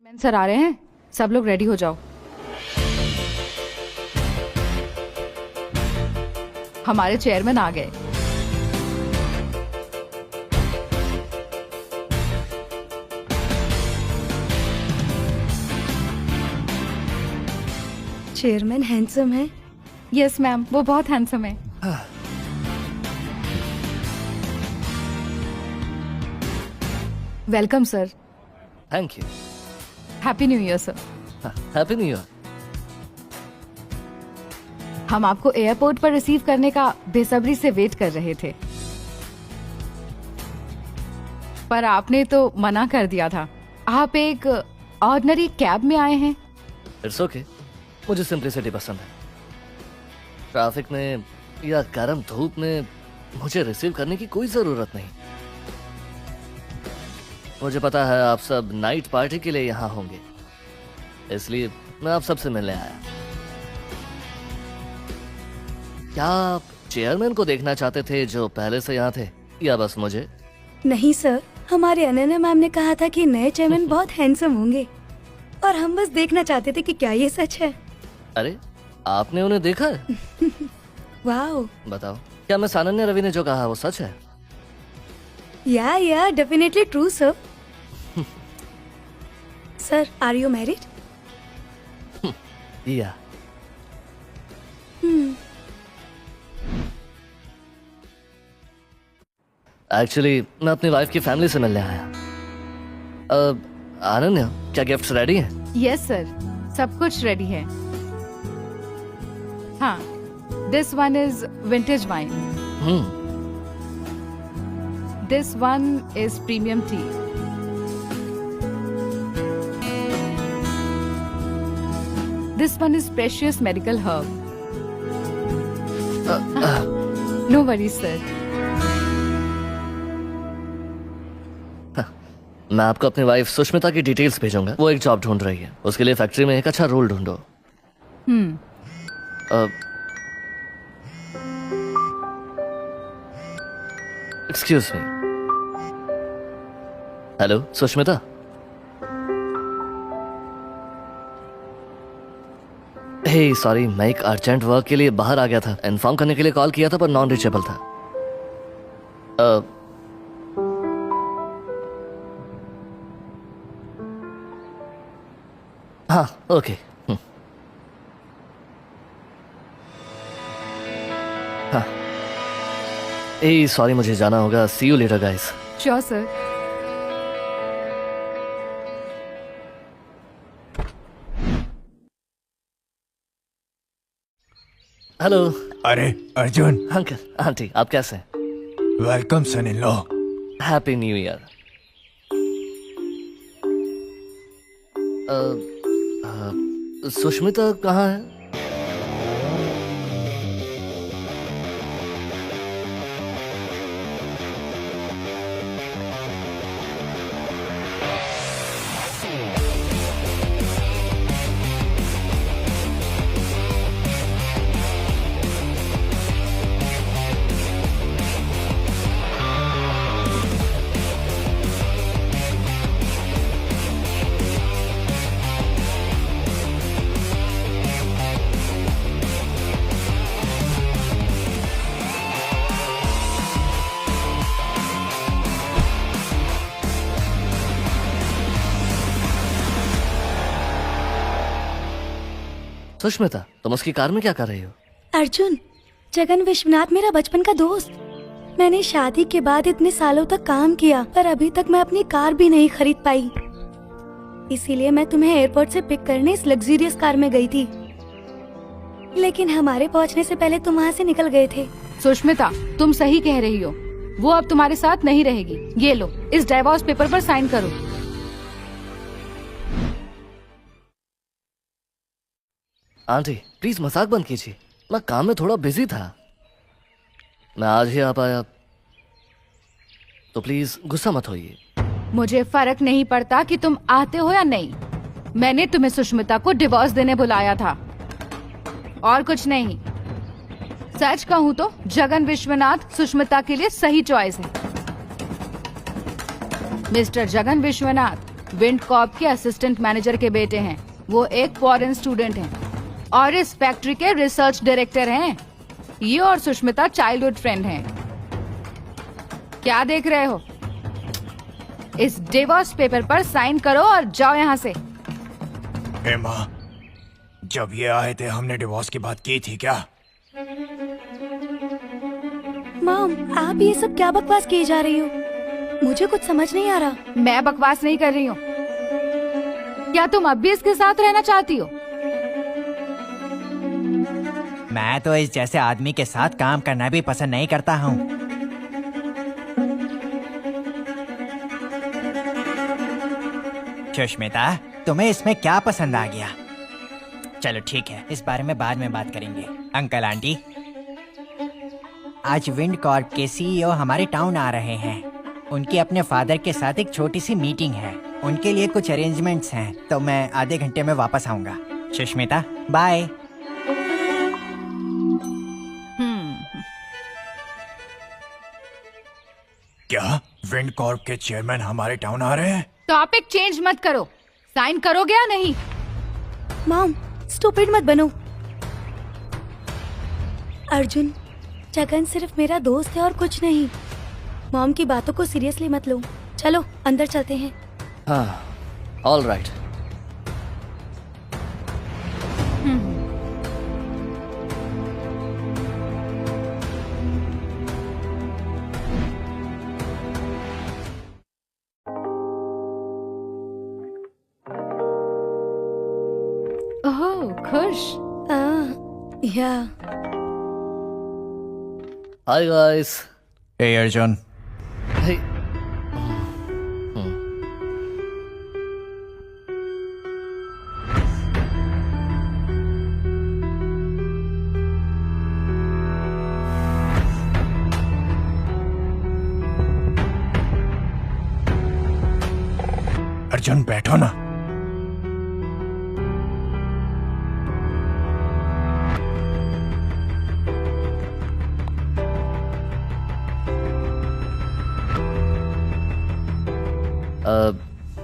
Sir आ रहे हैं, सब लोग रेडी हो जाओ। हमारे चेयरमैन आ गए। चेयरमैन हैंडसम है। यस मैम, वो बहुत हैंडसम है। Welcome sir. Thank you. Happy new year sir. Happy new year. हम आपको एयरपोर्ट पर रिसीव करने का बेसब्री से वेट कर रहे थे, पर आपने तो मना कर दिया था। आप एक ऑर्डिनरी कैब में आए हैं। इट्स ओके, मुझे सिंपलिसिटी पसंद है। ट्रैफिक में या गर्म धूप में मुझे रिसीव करने की कोई जरूरत नहीं। मुझे पता है आप सब नाइट पार्टी के लिए यहाँ होंगे, इसलिए मैं आप सबसे मिलने आया। क्या आप चेयरमैन को देखना चाहते थे जो पहले से यहाँ थे, या बस मुझे? नहीं सर, हमारे अनन्या मैम ने कहा था कि नए चेयरमैन बहुत हैंडसम होंगे और हम बस देखना चाहते थे कि क्या ये सच है। अरे आपने उन्हें देखा है? वाओ। बताओ, क्या मिस अनन्या रवि ने जो कहा वो सच है? या definitely true sir. Sir, are you married? या एक्चुअली मैं अपनी वाइफ की फैमिली से मिलने आया। अनन्या, क्या गिफ्ट्स रेडी हैं? यस सर, सब कुछ रेडी है। हाँ, this one is vintage wine, this one is premium tea, this one is precious medical herb. No worries sir. मैं आपको अपनी वाइफ सुष्मिता की डिटेल्स भेजूंगा। वो एक जॉब ढूंढ रही है, उसके लिए फैक्ट्री में एक अच्छा रोल ढूंढो। Excuse me. हेलो सुष्मिता। हे सॉरी, मैं एक अर्जेंट वर्क के लिए बाहर आ गया था। इन्फॉर्म करने के लिए कॉल किया था पर नॉन रीचेबल था। हाँ ओके। हाँ ए सॉरी, मुझे जाना होगा। See you later guys. Sure sir. Hello. अरे अर्जुन, अंकल आंटी, आप कैसे हैं? Welcome son in law. Happy new year. Sushmita कहाँ है? सुष्मिता, तुम उसकी कार में क्या कर रही हो? अर्जुन, जगन विश्वनाथ मेरा बचपन का दोस्त। मैंने शादी के बाद इतने सालों तक काम किया, पर अभी तक मैं अपनी कार भी नहीं खरीद पाई। इसीलिए मैं तुम्हें एयरपोर्ट से पिक करने इस लग्जरियस कार में गई थी, लेकिन हमारे पहुंचने से पहले तुम वहाँ से निकल गए थे। सुष्मिता, तुम सही कह रही हो। वो अब तुम्हारे साथ नहीं रहेगी। ये लो, इस डाइवोर्स पेपर पर साइन करो। आंटी प्लीज मजाक बंद कीजिए, मैं काम में थोड़ा बिजी था। मैं आज ही आ पाया, तो प्लीज गुस्सा मत होइए। मुझे फर्क नहीं पड़ता कि तुम आते हो या नहीं। मैंने तुम्हें सुष्मिता को डिवोर्स देने बुलाया था, और कुछ नहीं। सच कहूं तो जगन विश्वनाथ सुष्मिता के लिए सही चॉइस है। Mister Jagan Vishwanath, wind Corp के असिस्टेंट मैनेजर के बेटे हैं। वो एक फॉरेन स्टूडेंट हैं और इस फैक्ट्री के रिसर्च डायरेक्टर हैं। ये और सुष्मिता चाइल्डहुड फ्रेंड हैं। क्या देख रहे हो? इस डिवोर्स पेपर पर साइन करो और जाओ यहाँ से। माँ, जब ये आए थे हमने डिवोर्स की बात की थी क्या? मॉम, आप ये सब क्या बकवास किए जा रही हो? मुझे कुछ समझ नहीं आ रहा। मैं बकवास नहीं कर रही हूँ। क्या तुम अब भी इसके साथ रहना चाहती हो? मैं तो इस जैसे आदमी के साथ काम करना भी पसंद नहीं करता हूँ। सुष्मिता, तुम्हें इसमें क्या पसंद आ गया? चलो ठीक है, इस बारे में बाद में बात करेंगे। अंकल आंटी, आज विंड कॉर्प के सीईओ हमारे टाउन आ रहे हैं। उनकी अपने फादर के साथ एक छोटी सी मीटिंग है। उनके लिए कुछ अरेंजमेंट्स हैं, तो मैं आधे घंटे में वापस आऊंगा। सुष्मिता, बाय। क्या विंड कॉर्प के चेयरमैन हमारे टाउन आ रहे हैं? टॉपिक चेंज मत करो। साइन करोगे या नहीं? मॉम, स्टूपिड मत बनो। अर्जुन, जगन सिर्फ मेरा दोस्त है और कुछ नहीं। मॉम की बातों को सीरियसली मत लो। चलो अंदर चलते हैं। हाँ, ऑल राइट। ओह, खुश। या हाय गाइस। ए अर्जुन, हे, अर्जुन बैठो ना।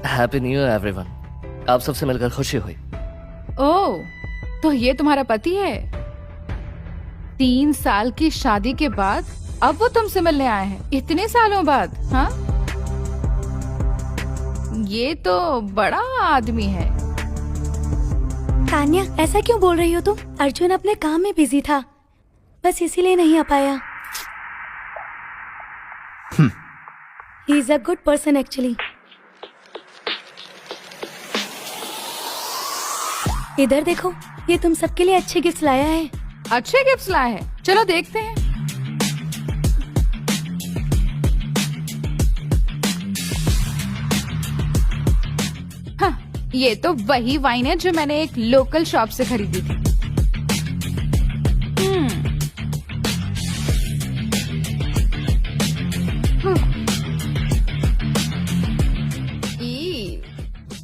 Happy new year everyone. आप सबसे मिलकर खुशी हुई। ओह, तो ये तुम्हारा पति है? 3 साल की शादी के बाद अब वो तुमसे मिलने आए हैं, इतने सालों बाद? हाँ, ये तो बड़ा आदमी है। तान्या, ऐसा क्यों बोल रही हो तुम? अर्जुन अपने काम में बिजी था, बस इसीलिए नहीं आ पाया। He is a good person actually. इधर देखो, ये तुम सबके लिए अच्छे गिफ्ट लाया है। अच्छे गिफ्ट्स लाए हैं, चलो देखते हैं। हाँ, ये तो वही वाइन है जो मैंने एक लोकल शॉप से खरीदी थी।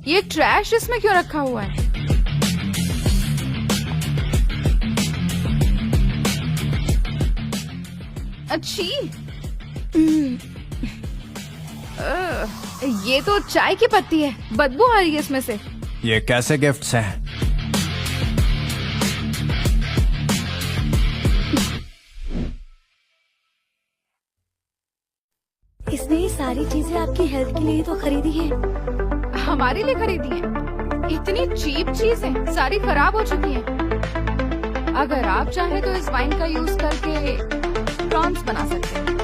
ये ट्रैश इसमें क्यों रखा हुआ है? अच्छी। ये तो चाय की पत्ती है, बदबू आ रही है इसमें से। ये कैसे गिफ्ट्स हैं? इसने ये सारी चीजें आपकी हेल्थ के लिए तो खरीदी है। हमारे लिए खरीदी है? इतनी चीप चीजें सारी खराब हो चुकी हैं। अगर आप चाहें तो इस वाइन का यूज करके प्रॉन्स बना सकते हैं।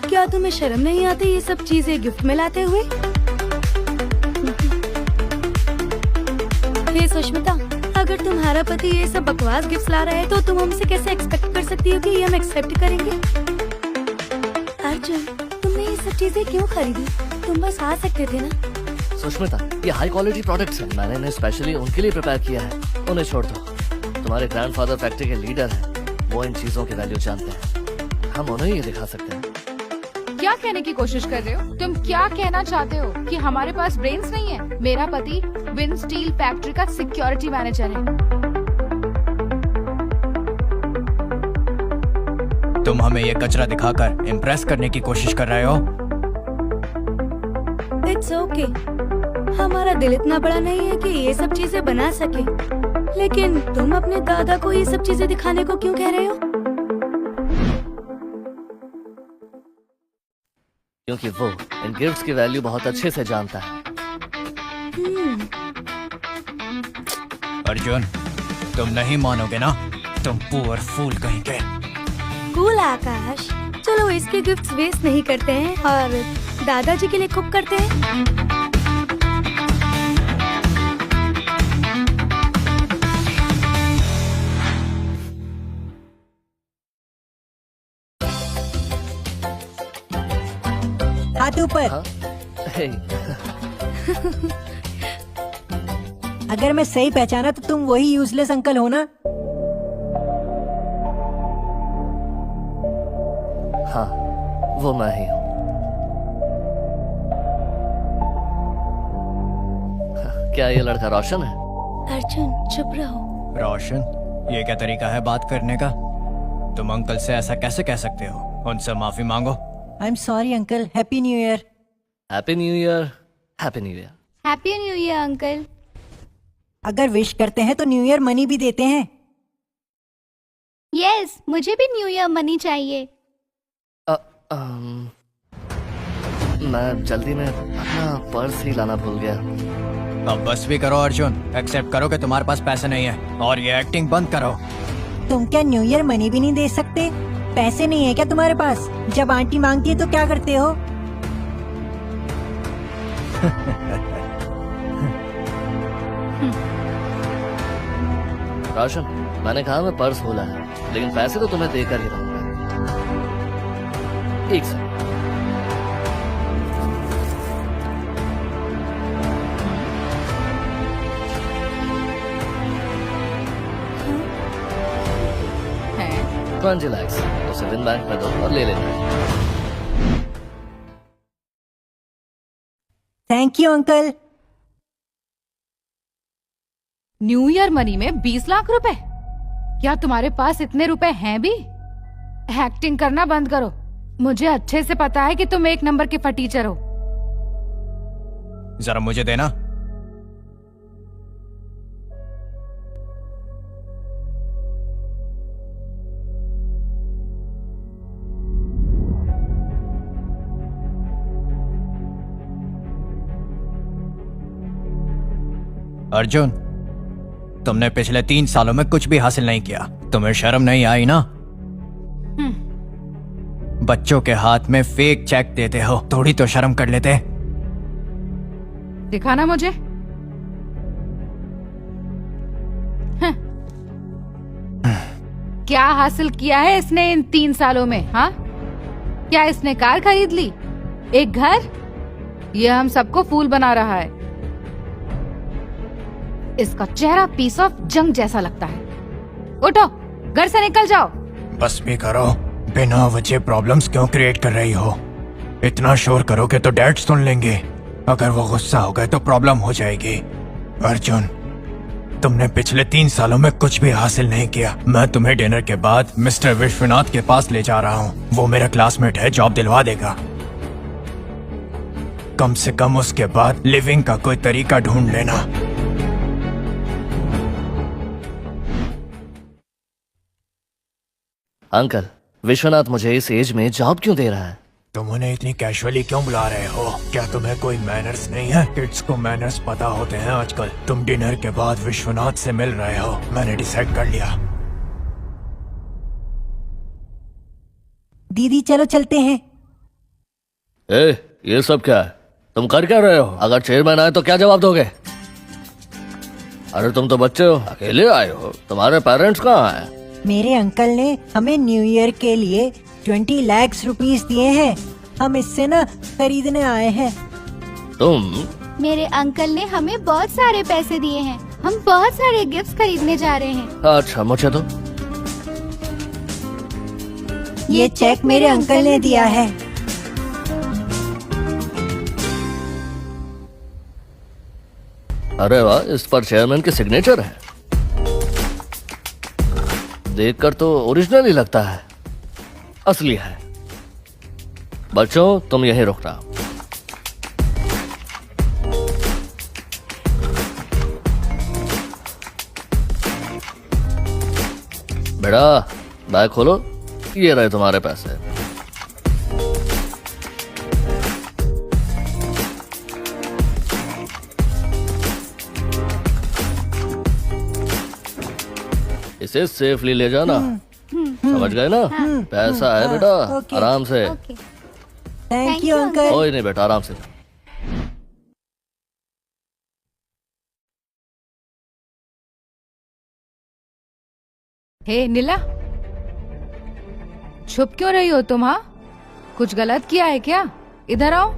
क्या तुम्हें शर्म नहीं आती ये सब चीजें गिफ्ट में लाते हुए? हे सुष्मिता, अगर तुम्हारा पति ये सब बकवास गिफ्ट ला रहा है तो तुम हमसे कैसे एक्सपेक्ट कर सकती हो कि ये हम एक्सेप्ट करेंगे? अर्जुन, तुमने ये सब चीजें क्यों खरीदी? तुम बस आ सकते थे ना। सुष्मिता, ये हाई क्वालिटी प्रोडक्ट्स हैं। मैंने इन्हें स्पेशली उनके लिए प्रिपेयर किया है। उन्हें छोड़ दो। तुम्हारे ग्रैंडफादर फैक्ट्री के लीडर हैं, वो इन चीजों की वैल्यू जानते हैं। हम उन्हें ये दिखा सकते हैं। क्या कहने की कोशिश कर रहे हो? तुम क्या कहना चाहते हो कि हमारे पास ब्रेन्स नहीं है? मेरा पति विंड स्टील फैक्ट्री का सिक्योरिटी मैनेजर है। तुम हमें ये कचरा दिखाकर इम्प्रेस करने की कोशिश कर रहे हो? It's okay. हमारा दिल इतना बड़ा नहीं है कि ये सब चीजें बना सके। लेकिन तुम अपने दादा को ये सब चीजें दिखाने को क्यों कह रहे हो? क्योंकि वो इन गिफ्ट्स की वैल्यू बहुत अच्छे से जानता है। अर्जुन, तुम नहीं मानोगे ना, तुम पुअर फूल कहेंगे। कूल आकाश, चलो इसके गिफ्ट्स वेस्ट नहीं करते हैं और दादाजी के लिए कुक करते हैं। हाथ ऊपर। हाँ? हे, अगर मैं सही पहचाना तो तुम वही यूजलेस अंकल हो ना? हाँ, वो मैं ही हूँ। क्या ये लड़का रोशन है? अर्जुन चुप रहो। रोशन, ये क्या तरीका है बात करने का? तुम अंकल से ऐसा कैसे कह सकते हो? उनसे माफी मांगो। I am sorry uncle, happy new year. Happy new year. Happy new year. Happy new year uncle. अगर विश करते हैं तो न्यू ईयर मनी भी देते हैं। यस, मुझे भी न्यू ईयर मनी चाहिए। मैं जल्दी में अपना पर्स ही लाना भूल गया। अब बस भी करो अर्जुन, एक्सेप्ट करो कि तुम्हारे पास पैसे नहीं है और ये एक्टिंग बंद करो। तुम क्या न्यू ईयर मनी भी नहीं दे सकते? पैसे नहीं है क्या तुम्हारे पास? जब आंटी मांगती है तो क्या करते हो? रोशन, मैंने कहा मैं पर्स भूला है, लेकिन पैसे तो तुम्हें देकर ही रहूंगा। एक सेकंड। हैं? 20 लाख उसे विन बैंक में दो और ले लेना। Thank you uncle. New year money में 20 लाख रुपए? क्या तुम्हारे पास इतने रुपए हैं भी? एक्टिंग करना बंद करो। मुझे अच्छे से पता है कि तुम एक नंबर के फटीचर हो। जरा मुझे देना। अर्जुन, तुमने पिछले 3 सालों में कुछ भी हासिल नहीं किया। तुम्हें शर्म नहीं आई ना? बच्चों के हाथ में फेक चेक देते हो, थोड़ी तो शर्म कर लेते। दिखाना मुझे। हं। क्या हासिल किया है इसने इन 3 सालों में? हाँ, क्या इसने कार खरीद ली, एक घर? ये हम सबको फूल बना रहा है। इसका चेहरा पीस ऑफ जंग जैसा लगता है। उठो, घर से निकल जाओ। बस भी करो, बिना वजह प्रॉब्लम्स क्यों क्रिएट कर रही हो? इतना शोर करोगे तो डैड सुन लेंगे। अगर वो गुस्सा हो गए तो प्रॉब्लम हो जाएगी। अर्जुन, तुमने पिछले 3 सालों में कुछ भी हासिल नहीं किया। मैं तुम्हें डिनर के बाद मिस्टर विश्वनाथ के पास ले जा रहा हूँ। वो मेरा क्लासमेट है, जॉब दिलवा देगा। कम से कम उसके बाद लिविंग का कोई तरीका ढूंढ लेना। अंकल, विश्वनाथ मुझे इस एज में जॉब क्यों दे रहा है? तुम उन्हें इतनी कैजुअली क्यों बुला रहे हो? क्या तुम्हें कोई मैनर्स नहीं है? किड्स को मैनर्स पता होते हैं आजकल। तुम डिनर के बाद विश्वनाथ से मिल रहे हो, मैंने डिसाइड कर लिया। दीदी चलो चलते हैं। ये सब क्या है? तुम कर क्या रहे हो? अगर चेयरमैन आए तो क्या जवाब दोगे? अरे तुम तो बच्चे हो, अकेले आए हो, तुम्हारे पेरेंट्स कहाँ हैं? मेरे अंकल ने हमें न्यू ईयर के लिए 20 लाख रुपीस दिए हैं। हम इससे ना खरीदने आए हैं। तुम? मेरे अंकल ने हमें बहुत सारे पैसे दिए हैं। हम बहुत सारे गिफ्ट्स खरीदने जा रहे हैं। अच्छा, मुझे तो ये चेक मेरे अंकल ने दिया है। अरे वाह, इस पर चेयरमैन की सिग्नेचर है। देखकर तो ओरिजिनल ही लगता है, असली है। बच्चों, तुम यहीं रुकना। बेटा बैग खोलो, ये रहे तुम्हारे पैसे। इसे सेफली ले जाना, समझ गए ना? पैसा है बेटा, ओके। आराम से। Thank you uncle. कोई नहीं बेटा, आराम से। हे नीला, छुप क्यों रही हो तुम? हाँ, कुछ गलत किया है क्या? इधर आओ।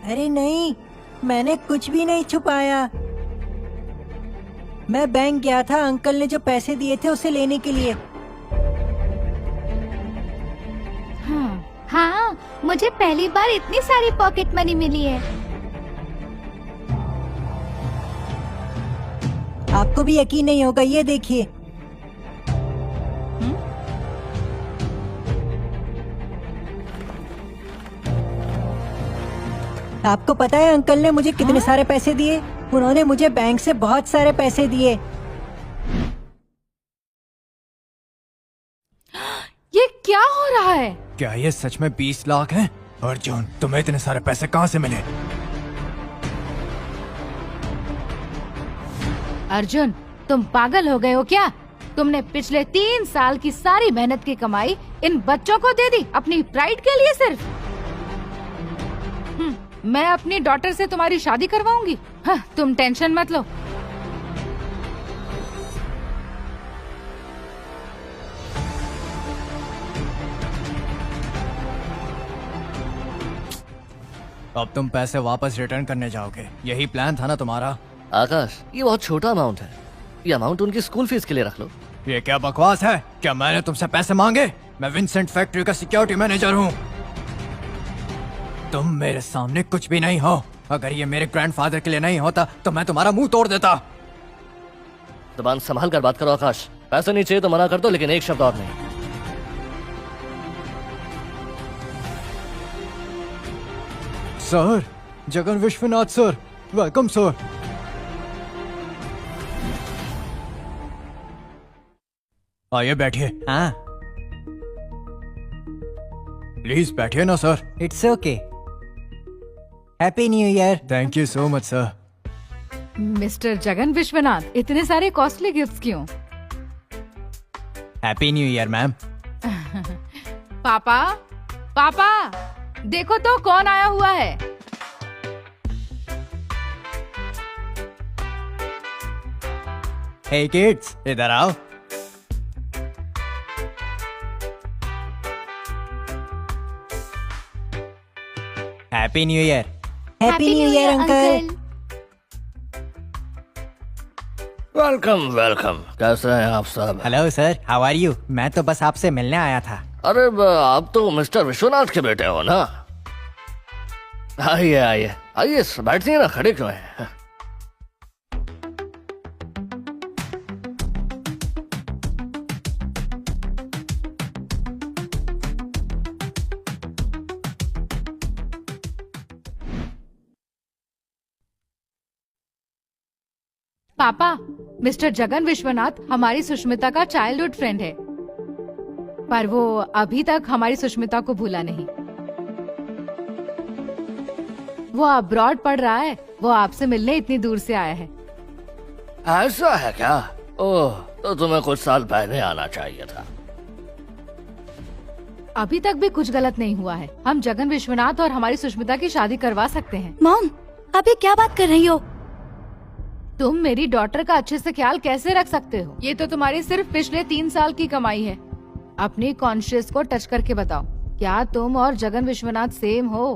अरे नहीं, मैंने कुछ भी नहीं छुपाया। मैं बैंक गया था अंकल ने जो पैसे दिए थे उसे लेने के लिए। हाँ, मुझे पहली बार इतनी सारी पॉकेट मनी मिली है। आपको भी यकीन नहीं होगा, ये देखिए। आपको पता है अंकल ने मुझे कितने सारे पैसे दिए? उन्होंने मुझे बैंक से बहुत सारे पैसे दिए। ये क्या हो रहा है? क्या ये सच में 20 लाख हैं? अर्जुन, तुम्हें इतने सारे पैसे कहाँ से मिले? अर्जुन, तुम पागल हो गए हो क्या? तुमने पिछले 3 साल की सारी मेहनत की कमाई इन बच्चों को दे दी अपनी प्राइड के लिए सिर्फ? मैं अपनी डॉटर से तुम्हारी शादी करवाऊंगी। हाँ, तुम टेंशन मत लो। अब तुम पैसे वापस रिटर्न करने जाओगे, यही प्लान था ना तुम्हारा? आकाश, ये बहुत छोटा अमाउंट है, ये अमाउंट उनकी स्कूल फीस के लिए रख लो। ये क्या बकवास है? क्या मैंने तुमसे पैसे मांगे? मैं विंसेंट फैक्ट्री का सिक्योरिटी मैनेजर हूँ। तुम मेरे सामने कुछ भी नहीं हो। अगर ये मेरे ग्रैंडफादर के लिए नहीं होता तो मैं तुम्हारा मुंह तोड़ देता। जुबान संभाल कर बात करो आकाश। पैसे नहीं चाहिए तो मना कर दो, लेकिन एक शब्द और नहीं। Sir, Jagan Vishwanath sir, welcome sir. आइए बैठिए। हाँ, प्लीज बैठिए ना sir. It's okay. Happy new year. Thank you so much sir. Mister Jagan Vishwanath, इतने सारे कॉस्टली गिफ्ट्स क्यों? Happy new year ma'am. पापा, पापा, देखो तो कौन आया हुआ है। हे किड्स, इधर आओ। Happy new year. Happy new year uncle. Welcome welcome, कैसे हैं आप सब? Hello sir, how are you? मैं तो बस आपसे मिलने आया था। अरे आप तो मिस्टर विश्वनाथ के बेटे हो ना? आइए आइए आइए, बैठिए ना, खड़े क्यों हैं? पापा, मिस्टर जगन विश्वनाथ हमारी सुष्मिता का चाइल्डहुड फ्रेंड है, पर वो अभी तक हमारी सुष्मिता को भूला नहीं। वो अब्रॉड पढ़ रहा है, वो आपसे मिलने इतनी दूर से आया है। ऐसा है क्या? ओह, तो तुम्हें कुछ साल पहले आना चाहिए था। अभी तक भी कुछ गलत नहीं हुआ है। हम जगन विश्वनाथ और हमारी सुष्मिता की शादी करवा सकते हैं। मॉम, आप ये क्या बात कर रही हो? तुम मेरी डॉटर का अच्छे से ख्याल कैसे रख सकते हो? ये तो तुम्हारी सिर्फ पिछले 3 साल की कमाई है। अपनी कॉन्शियस को टच करके बताओ, क्या तुम और जगन विश्वनाथ सेम हो?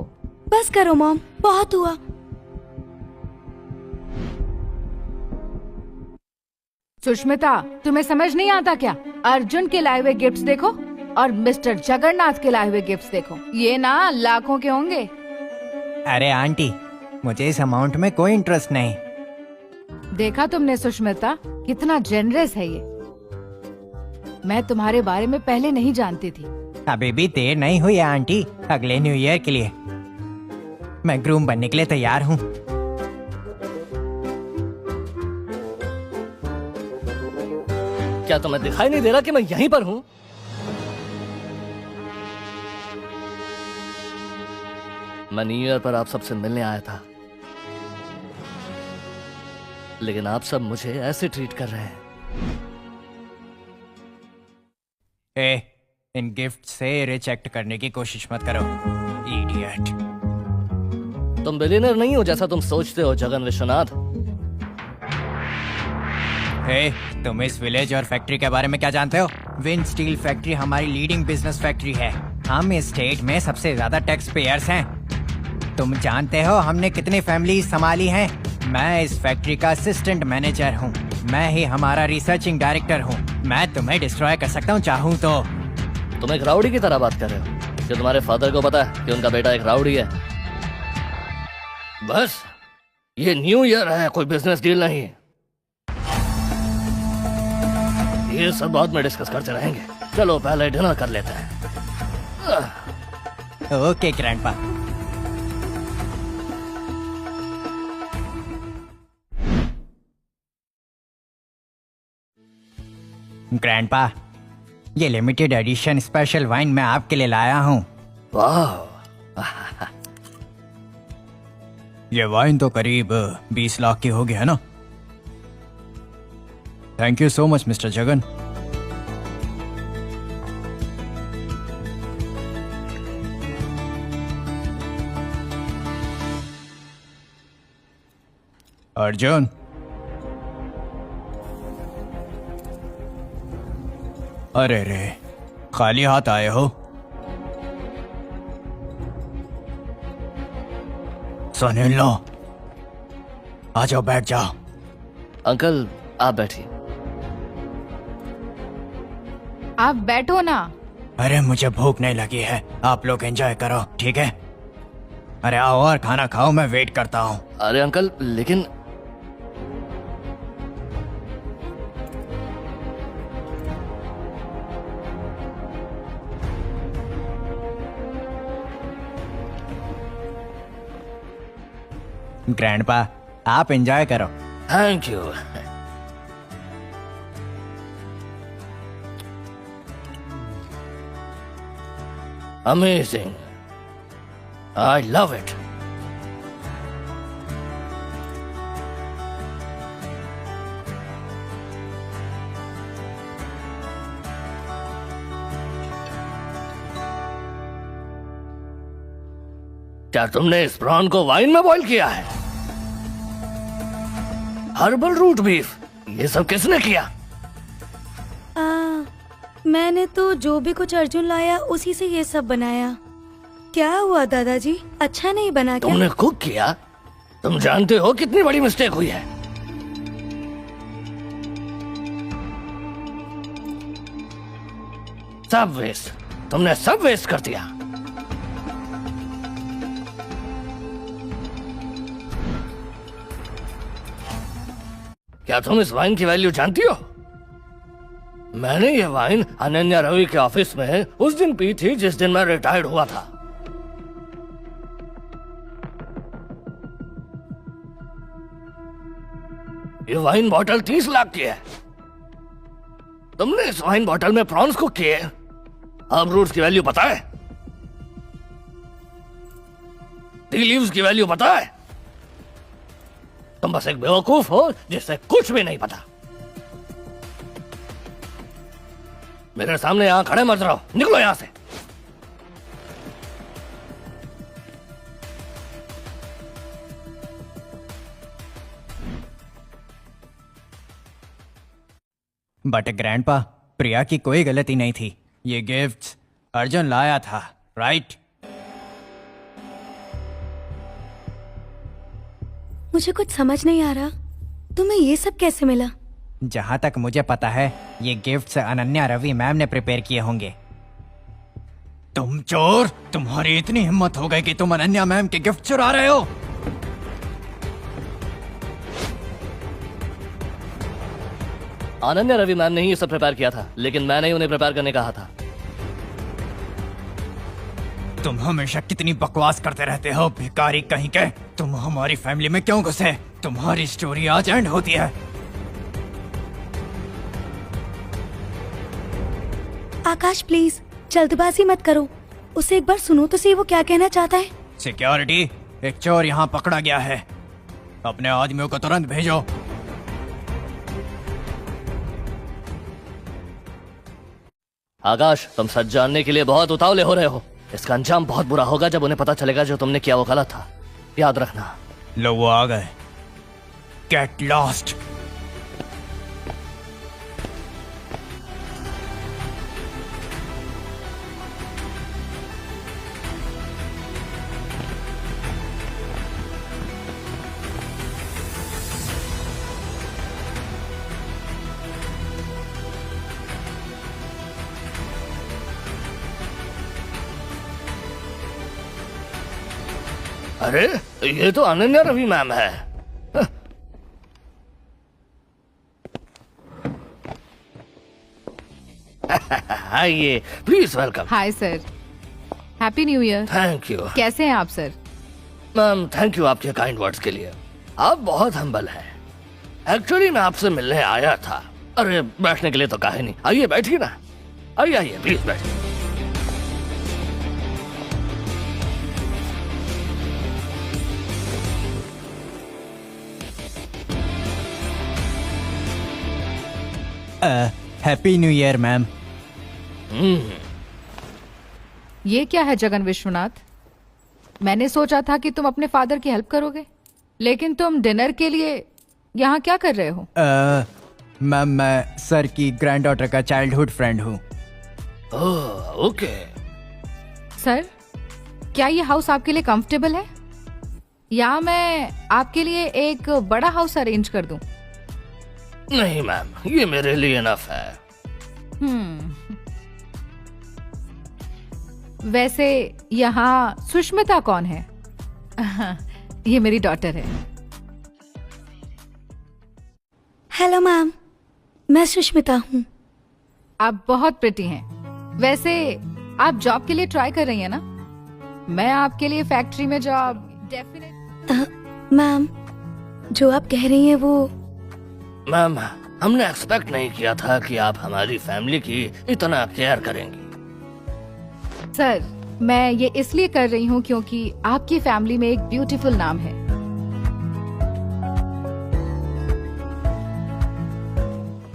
बस करो मॉम, बहुत हुआ। सुष्मिता, तुम्हें समझ नहीं आता क्या? अर्जुन के लाए हुए गिफ्ट्स देखो और मिस्टर जगन्नाथ के लाए हुए गिफ्ट्स देखो, ये ना लाखों के होंगे। अरे आंटी, मुझे इस अमाउंट में कोई इंटरेस्ट नहीं। देखा तुमने सुष्मिता, कितना जेनरस है ये। मैं तुम्हारे बारे में पहले नहीं जानती थी। अभी भी देर नहीं हुई है आंटी, अगले न्यू ईयर के लिए मैं ग्रूम बनने के लिए तैयार हूँ। क्या तुम्हें दिखाई नहीं दे रहा कि मैं यहीं पर हूं? मैं न्यू ईयर पर आप सबसे मिलने आया था, लेकिन आप सब मुझे ऐसे ट्रीट कर रहे हैं। इन गिफ्ट से रिजेक्ट करने की कोशिश मत करो, इडियट। तुम बिलियनर नहीं हो जैसा तुम सोचते हो जगन विश्वनाथ। तुम इस विलेज और फैक्ट्री के बारे में क्या जानते हो? विंड स्टील फैक्ट्री हमारी लीडिंग बिजनेस फैक्ट्री है। हम इस स्टेट में सबसे ज्यादा टैक्स पेयर्स हैं। तुम जानते हो हमने कितनी फैमिली संभाली हैं? मैं इस फैक्ट्री का असिस्टेंट मैनेजर हूँ। मैं ही हमारा रिसर्चिंग डायरेक्टर हूँ। मैं तुम्हें डिस्ट्रॉय कर सकता हूँ चाहूँ तो। तुम एक राउडी की तरह बात कर रहे हो कि तुम्हारे फादर को पता है कि उनका बेटा एक राउडी है। बस ये न्यू ईयर है, कोई बिजनेस डील नहीं है। ये सब बाद में डिस्कस करते रहेंगे। चलो पहले डिनर कर लेते हैं। Okay grandpa. ग्रैंडपा, ये लिमिटेड एडिशन स्पेशल वाइन मैं आपके लिए लाया हूँ। वाह, ये वाइन तो करीब 20 लाख की होगी, है ना? Thank you so much mister Jagan. Arjun, अरे रे, खाली हाथ आए हो? सुन लो, आ जाओ, बैठ जाओ। अंकल आप बैठिए। आप बैठो ना। अरे मुझे भूख नहीं लगी है, आप लोग एंजॉय करो, ठीक है? अरे आओ और खाना खाओ, मैं वेट करता हूँ। अरे अंकल, लेकिन ग्रैंडपा, आप एंजॉय करो। Thank you. Amazing, I love it. क्या तुमने इस प्रॉन को वाइन में बॉईल किया है? हर्बल रूट बीफ, ये सब किसने किया? मैंने तो जो भी कुछ अर्जुन लाया उसी से ये सब बनाया। क्या हुआ दादाजी, अच्छा नहीं बना क्या? तुमने कुक किया? तुम जानते हो कितनी बड़ी मिस्टेक हुई है। सब वेस्ट, तुमने सब वेस्ट कर दिया। क्या तुम इस वाइन की वैल्यू जानती हो? मैंने ये वाइन अनन्या रवि के ऑफिस में उस दिन पी थी जिस दिन मैं रिटायर्ड हुआ था। ये वाइन बॉटल 30 लाख की है। तुमने इस वाइन बॉटल में प्रॉन्स कुक किए। हर्ब रूट्स की वैल्यू पता है? टी लीव्स की वैल्यू पता है? तुम बस एक बेवकूफ हो जिससे कुछ भी नहीं पता। मेरे सामने यहां खड़े मत रहो, निकलो यहां से। बट ग्रैंडपा, प्रिया की कोई गलती नहीं थी। ये गिफ्ट्स अर्जुन लाया था, राइट? मुझे कुछ समझ नहीं आ रहा, तुम्हें ये सब कैसे मिला? जहां तक मुझे पता है ये गिफ्ट्स अनन्या रवि मैम ने प्रिपेयर किए होंगे। तुम चोर, तुम्हारी इतनी हिम्मत हो गई कि तुम अनन्या मैम के गिफ्ट चुरा रहे हो? अनन्या रवि मैम ने ही ये सब प्रिपेयर किया था, लेकिन मैंने ही उन्हें प्रिपेयर करने कहा था। तुम हमेशा कितनी बकवास करते रहते हो, भिखारी कहीं के। तुम हमारी फैमिली में क्यों घुसे? तुम्हारी स्टोरी आज एंड होती है। आकाश प्लीज जल्दबाजी मत करो, उसे एक बार सुनो तो सही वो क्या कहना चाहता है। सिक्योरिटी, एक चोर यहाँ पकड़ा गया है, अपने आदमियों को तुरंत भेजो। आकाश, तुम सच जानने के लिए बहुत उतावले हो रहे हो। इसका अंजाम बहुत बुरा होगा जब उन्हें पता चलेगा जो तुमने किया वो गलत था। याद रखना। लो वो आ गए। Get lost. अरे ये तो अनन्या रवि मैम है। आइए, please welcome. Hi sir, happy new year. Thank you कैसे हैं आप सर? मैम। थैंक यू आपके काइंड वर्ड्स के लिए। आप बहुत हम्बल हैं। एक्चुअली मैं आपसे मिलने आया था। अरे बैठने के लिए तो कहे नहीं। आइए बैठिए ना। आइए आइए प्लीज बैठिए। Happy new year ma'am. ये क्या है जगन विश्वनाथ? मैंने सोचा था कि तुम अपने फादर की हेल्प करोगे, लेकिन तुम डिनर के लिए यहाँ क्या कर रहे हो? मैम मैं सर की ग्रैंड डॉटर का चाइल्डहुड फ्रेंड हूँ। ओके। सर, क्या ये हाउस आपके लिए कंफर्टेबल है, या मैं आपके लिए एक बड़ा हाउस अरेंज कर दूं? नहीं मैम, ये मेरे लिए इनफ है। वैसे यहाँ सुष्मिता कौन है? ये मेरी डॉटर है। हेलो मैम, मैं सुष्मिता हूँ। आप बहुत प्रिटी हैं। वैसे आप जॉब के लिए ट्राई कर रही हैं ना? मैं आपके लिए फैक्ट्री में जॉब डेफिनेट। मैम, जो आप कह रही हैं वो मैम, हमने एक्सपेक्ट नहीं किया था कि आप हमारी फैमिली की इतना केयर करेंगी। सर, मैं ये इसलिए कर रही हूँ क्योंकि आपकी फैमिली में एक ब्यूटीफुल नाम है।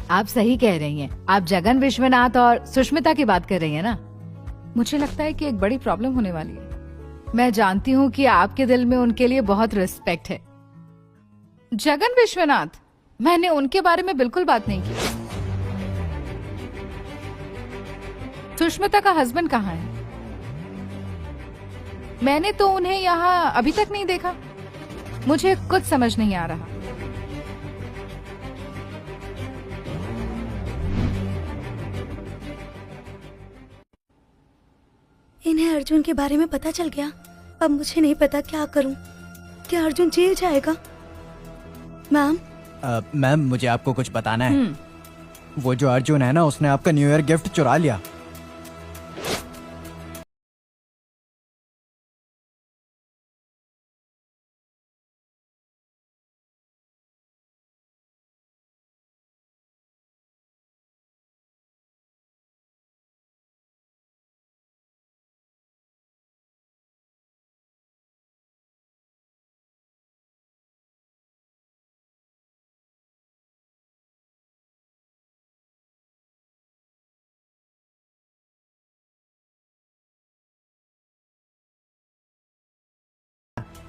आप सही कह रही हैं। आप जगन विश्वनाथ और सुष्मिता की बात कर रही हैं ना? मुझे लगता है कि एक बड़ी प्रॉब्लम होने वाली है। मैं जानती हूँ कि आपके दिल में उनके लिए बहुत रिस्पेक्ट है। जगन विश्वनाथ, मैंने उनके बारे में बिल्कुल बात नहीं की। सुष्मिता का हस्बैंड कहाँ है? मैंने तो उन्हें यहाँ अभी तक नहीं देखा। मुझे कुछ समझ नहीं आ रहा। इन्हें अर्जुन के बारे में पता चल गया। अब मुझे नहीं पता क्या करूं। क्या अर्जुन जेल जाएगा? मैम, मैम मुझे आपको कुछ बताना है। वो जो अर्जुन है ना, उसने आपका न्यू ईयर गिफ्ट चुरा लिया।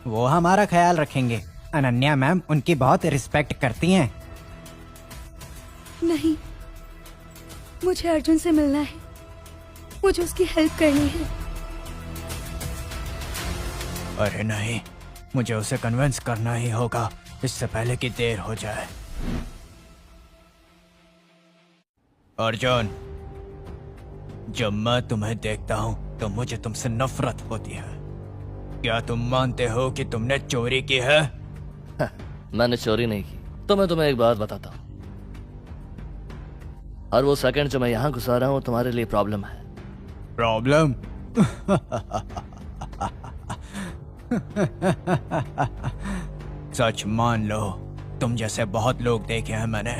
वो हमारा ख्याल रखेंगे। अनन्या मैम उनकी बहुत रिस्पेक्ट करती हैं। नहीं, मुझे अर्जुन से मिलना है। मुझे उसकी हेल्प करनी है। अरे नहीं, मुझे उसे कन्विंस करना ही होगा इससे पहले कि देर हो जाए। अर्जुन, जब मैं तुम्हें देखता हूँ तो मुझे तुमसे नफरत होती है। क्या तुम मानते हो कि तुमने चोरी की है? मैंने चोरी नहीं की। तो मैं तुम्हें एक बात बताता हूँ। और वो सेकंड जो मैं यहाँ घुसा रहा हूँ तुम्हारे लिए प्रॉब्लम है। प्रॉब्लम? सच मान लो, तुम जैसे बहुत लोग देखे हैं मैंने।